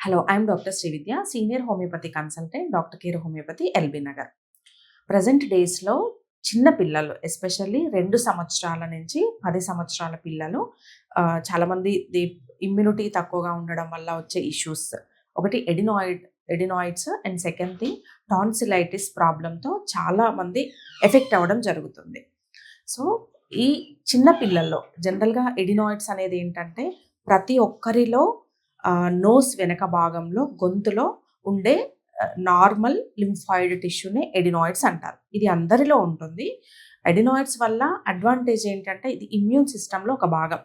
Hello, I'm doctor Srividya, senior homeopathy consultant, doctor care homeopathy, LB Nagar. Present డేస్‌లో చిన్న పిల్లలు especially 2 సంవత్సరాల నుంచి 10 సంవత్సరాల పిల్లలు చాలామంది ఇమ్యూనిటీ తక్కువగా ఉండడం వల్ల వచ్చే ఇష్యూస్. ఒకటి adenoids and second thing tonsillitis ప్రాబ్లమ్‌తో చాలామంది ఎఫెక్ట్ అవ్వడం జరుగుతుంది. సో, ఈ చిన్న పిల్లల్లో జనరల్‌గా ఎడినాయిడ్స్ అనేది ఏంటంటే ప్రతి ఒక్కరిలో నోస్ వెనక భాగంలో గొంతులో ఉండే నార్మల్ లింఫాయిడ్ టిష్యూని ఎడినాయిడ్స్ అంటారు. ఇది అందరిలో ఉంటుంది. ఎడినాయిడ్స్ వల్ల అడ్వాంటేజ్ ఏంటంటే ఇది ఇమ్యూన్ సిస్టమ్‌లో ఒక భాగం.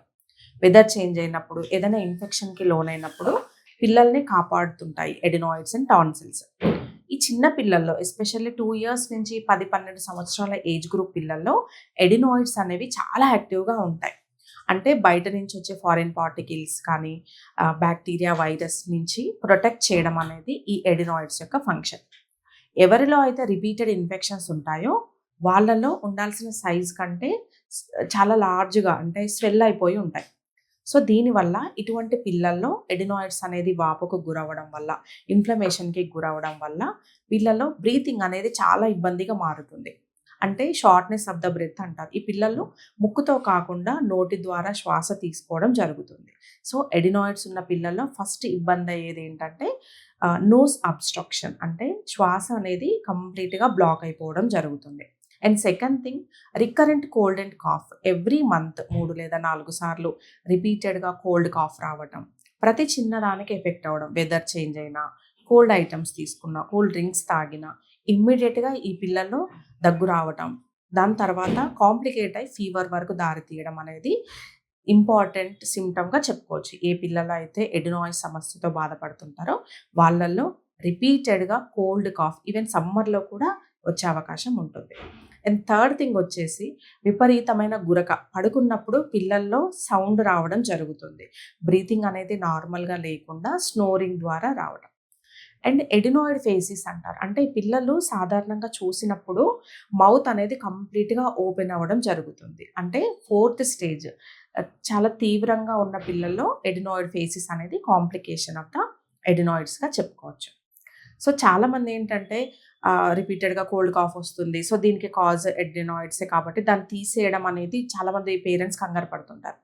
వెదర్ చేంజ్ అయినప్పుడు, ఏదైనా ఇన్ఫెక్షన్‌కి లోనైనప్పుడు పిల్లల్ని కాపాడుతుంటాయి ఎడినాయిడ్స్ అండ్ టాన్సిల్స్. ఈ చిన్న పిల్లల్లో ఎస్పెషల్లీ 2 ఇయర్స్ నుంచి 10, 12 సంవత్సరాల ఏజ్ గ్రూప్ పిల్లల్లో ఎడినాయిడ్స్ అనేవి చాలా యాక్టివ్‌గా ఉంటాయి. అంటే బయట నుంచి వచ్చే ఫారిన్ పార్టికల్స్ కానీ, బ్యాక్టీరియా, వైరస్ నుంచి ప్రొటెక్ట్ చేయడం అనేది ఈ ఎడినాయిడ్స్ యొక్క ఫంక్షన్. ఎవరిలో అయితే రిపీటెడ్ ఇన్ఫెక్షన్స్ ఉంటాయో వాళ్ళలో ఉండాల్సిన సైజ్ కంటే చాలా లార్జ్‌గా అంటే స్వెల్ అయిపోయి ఉంటాయి. సో, దీనివల్ల ఇటువంటి పిల్లల్లో ఎడినాయిడ్స్ అనేది వాపుకు గురవ్వడం వల్ల, ఇన్‌ఫ్లమేషన్‌కి గురవ్వడం వల్ల వీళ్ళలో బ్రీతింగ్ అనేది చాలా ఇబ్బందిగా మారుతుంది. అంటే షార్ట్‌నెస్ ఆఫ్ ద బ్రెత్ అంటారు. ఈ పిల్లలు ముక్కుతో కాకుండా నోటి ద్వారా శ్వాస తీసుకోవడం జరుగుతుంది. సో, ఎడినాయిడ్స్ ఉన్న పిల్లల్లో ఫస్ట్ ఇబ్బంది అయ్యేది ఏంటంటే నోస్ అబ్‌స్ట్రక్షన్, అంటే శ్వాస అనేది కంప్లీట్‌గా బ్లాక్ అయిపోవడం జరుగుతుంది. And second thing recurrent cold and cough. Every month 3 లేదా 4 సార్లు రిపీటెడ్‌గా కోల్డ్ కాఫ్ రావటం. ప్రతి చిన్నదానికి ఎఫెక్ట్ అవ్వడం. వెదర్ చేంజ్ అయినా, కోల్డ్ ఐటెమ్స్ తీసుకున్నా, కూల్ డ్రింక్స్ తాగినా ఇమ్మీడియేట్‌గా ఈ పిల్లల్లో దగ్గు రావటం. దాని తర్వాత కాంప్లికేట్ అయ్యి ఫీవర్ వరకు దారి తీయడం అనేది ఇంపార్టెంట్ సింప్టమ్‌గా చెప్పుకోవచ్చు. ఏ పిల్లలు అయితే ఎడినాయిడ్స్ సమస్యతో బాధపడుతుంటారో వాళ్ళల్లో రిపీటెడ్‌గా కోల్డ్ కాఫ్ ఈవెన్ సమ్మర్‌లో కూడా వచ్చే అవకాశం ఉంటుంది. అండ్ థర్డ్ థింగ్ వచ్చేసి విపరీతమైన గురక. పడుకున్నప్పుడు పిల్లల్లో సౌండ్ రావడం జరుగుతుంది. బ్రీతింగ్ అనేది నార్మల్‌గా లేకుండా స్నోరింగ్ ద్వారా రావడం. అండ్ ఎడినాయిడ్ ఫేసిస్ అంటారు. అంటే ఈ పిల్లలు సాధారణంగా చూసినప్పుడు మౌత్ అనేది కంప్లీట్‌గా ఓపెన్ అవ్వడం జరుగుతుంది. అంటే ఫోర్త్ స్టేజ్ చాలా తీవ్రంగా ఉన్న పిల్లల్లో ఎడినాయిడ్ ఫేసిస్ అనేది కాంప్లికేషన్ ఆఫ్ ద ఎడినాయిడ్స్‌గా చెప్పుకోవచ్చు. సో, చాలామంది ఏంటంటే రిపీటెడ్‌గా కోల్డ్ కాఫ్ వస్తుంది. సో, దీనికి కాజ్ ఎడినాయిడ్సే కాబట్టి దాన్ని తీసేయడం అనేది చాలామంది పేరెంట్స్ కంగారు పడుతుంటారు.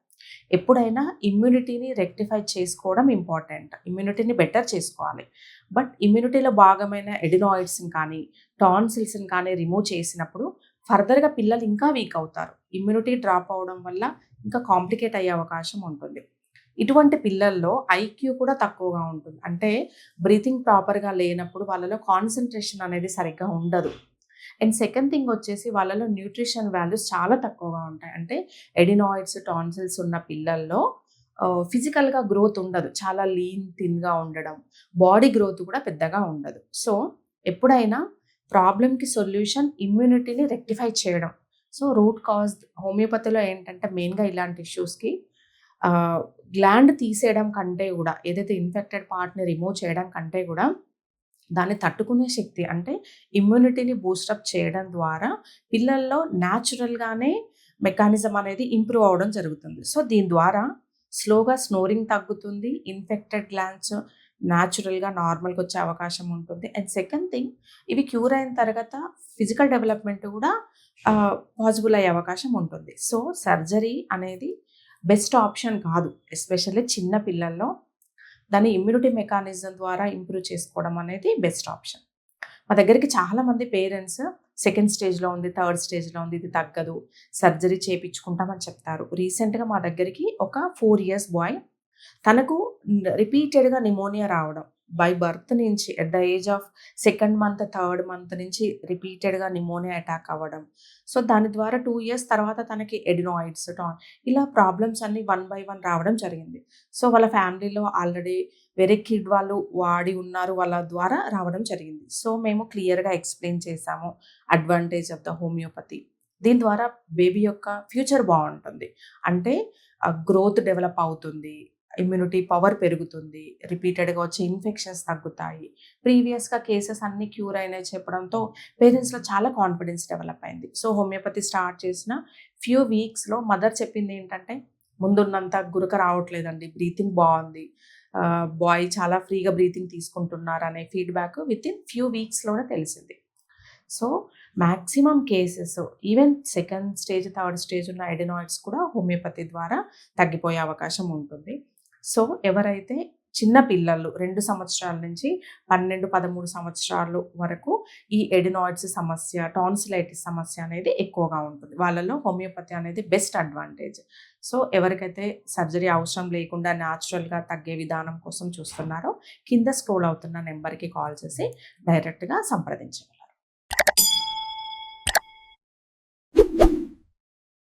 ఎప్పుడైనా ఇమ్యూనిటీని రెక్టిఫై చేసుకోవడం ఇంపార్టెంట్. ఇమ్యూనిటీని బెటర్ చేసుకోవాలి. బట్ ఇమ్యూనిటీలో భాగమైన ఎడినాయిడ్స్‌ని కానీ, టాన్సిల్స్‌ని కానీ రిమూవ్ చేసినప్పుడు ఫర్దర్‌గా పిల్లలు ఇంకా వీక్ అవుతారు. ఇమ్యూనిటీ డ్రాప్ అవ్వడం వల్ల ఇంకా కాంప్లికేట్ అయ్యే అవకాశం ఉంటుంది. ఇటువంటి పిల్లల్లో ఐక్యూ కూడా తక్కువగా ఉంటుంది. అంటే బ్రీతింగ్ ప్రాపర్‌గా లేనప్పుడు వాళ్ళలో కాన్సంట్రేషన్ అనేది సరిగ్గా ఉండదు. అండ్ సెకండ్ థింగ్ వచ్చేసి వాళ్ళలో న్యూట్రిషన్ వాల్యూస్ చాలా తక్కువగా ఉంటాయి. అంటే ఎడినాయిడ్స్, టాన్సిల్స్ ఉన్న పిల్లల్లో ఫిజికల్‌గా గ్రోత్ ఉండదు. చాలా థిన్‌గా ఉండడం, బాడీ గ్రోత్ కూడా పెద్దగా ఉండదు. సో, ఎప్పుడైనా ప్రాబ్లమ్‌కి సొల్యూషన్ ఇమ్యూనిటీని రెక్టిఫై చేయడం. సో, రూట్ కాజ్ హోమియోపతిలో ఏంటంటే మెయిన్‌గా ఇలాంటి ఇష్యూస్‌కి ఆహ్, గ్లాండ్ తీసేయడం కంటే గూడా, ఏదైతే ఇన్ఫెక్టెడ్ పార్ట్‌ని రిమూవ్ చేయడం కంటే గూడా దాన్ని తట్టుకునే శక్తి అంటే ఇమ్యూనిటీని బూస్టప్ చేయడం ద్వారా పిల్లల్లో న్యాచురల్‌గానే మెకానిజం అనేది ఇంప్రూవ్ అవ్వడం జరుగుతుంది. సో, దీని ద్వారా స్లోగా స్నోరింగ్ తగ్గుతుంది. ఇన్ఫెక్టెడ్ గ్లాండ్స్ న్యాచురల్‌గా నార్మల్‌గా వచ్చే అవకాశం ఉంటుంది. అండ్ సెకండ్ థింగ్ ఇవి క్యూర్ అయిన తర్వాత ఫిజికల్ డెవలప్‌మెంట్ కూడా పాసిబుల్ అయ్యే అవకాశం ఉంటుంది. సో, సర్జరీ అనేది బెస్ట్ ఆప్షన్ కాదు. ఎస్పెషల్లీ చిన్న పిల్లల్లో దాని ఇమ్యూనిటీ మెకానిజం ద్వారా ఇంప్రూవ్ చేసుకోవడం అనేది బెస్ట్ ఆప్షన్. మా దగ్గరికి చాలామంది పేరెంట్స్ సెకండ్ స్టేజ్‌లో ఉంది, థర్డ్ స్టేజ్‌లో ఉంది, ఇది తగ్గదు, సర్జరీ చేపించుకుంటామని చెప్తారు. రీసెంట్‌గా మా దగ్గరికి ఒక 4 ఇయర్స్ బాయ్ తనకు రిపీటెడ్‌గా నిమోనియా రావడం. బై బర్త్ నుంచి at the age of second month, third month నుంచి రిపీటెడ్‌గా నిమోనియా అటాక్ అవ్వడం. సో, దాని ద్వారా 2 ఇయర్స్ తర్వాత తనకి ఎడినాయిడ్స్, ఇలా ప్రాబ్లమ్స్ అన్నీ వన్ బై వన్ రావడం జరిగింది. సో, వాళ్ళ ఫ్యామిలీలో ఆల్రెడీ వేరే కిడ్ వాళ్ళు వాడి ఉన్నారు. వాళ్ళ ద్వారా రావడం జరిగింది. సో, మేము క్లియర్‌గా ఎక్స్‌ప్లెయిన్ చేశాము అడ్వాంటేజ్ ఆఫ్ ద హోమియోపతి. దీని ద్వారా బేబీ యొక్క ఫ్యూచర్ బావుంటుంది. అంటే గ్రోత్ డెవలప్ అవుతుంది. ఇమ్యూనిటీ పవర్ పెరుగుతుంది. రిపీటెడ్‌గా వచ్చే ఇన్ఫెక్షన్స్ తగ్గుతాయి. ప్రీవియస్‌గా కేసెస్ అన్నీ క్యూర్ అయినాయి చెప్పడంతో పేరెంట్స్‌లో చాలా కాన్ఫిడెన్స్ డెవలప్ అయింది. సో, హోమియోపతి స్టార్ట్ చేసిన ఫ్యూ వీక్స్‌లో మదర్ చెప్పిందేంటంటే, ముందున్నంత గురక రావట్లేదండి. బ్రీతింగ్ బావుంది. బాయ్ చాలా ఫ్రీగా బ్రీతింగ్ తీసుకుంటున్నారనే ఫీడ్‌బ్యాక్ వితిన్ ఫ్యూ వీక్స్‌లోనే తెలిసింది. So, maximum cases even second stage, third stage ఉన్న అడెనాయిడ్స్ కూడా హోమియోపతి ద్వారా తగ్గిపోయే అవకాశం ఉంటుంది. సో, ఎవరైతే చిన్న పిల్లలు 2 సంవత్సరాల నుంచి 12, 13 సంవత్సరాలు వరకు ఈ ఎడినాయిడ్స్ సమస్య, టాన్సిలైటిస్ సమస్య అనేది ఎక్కువగా ఉంటుంది. వాళ్ళలో హోమియోపతి అనేది బెస్ట్ అడ్వాంటేజ్. సో, ఎవరికైతే సర్జరీ అవసరం లేకుండా న్యాచురల్‌గా తగ్గే విధానం కోసం చూస్తున్నారో కింద స్క్రోల్ అవుతున్న నంబర్‌కి కాల్ చేసి డైరెక్ట్‌గా సంప్రదించగలరు.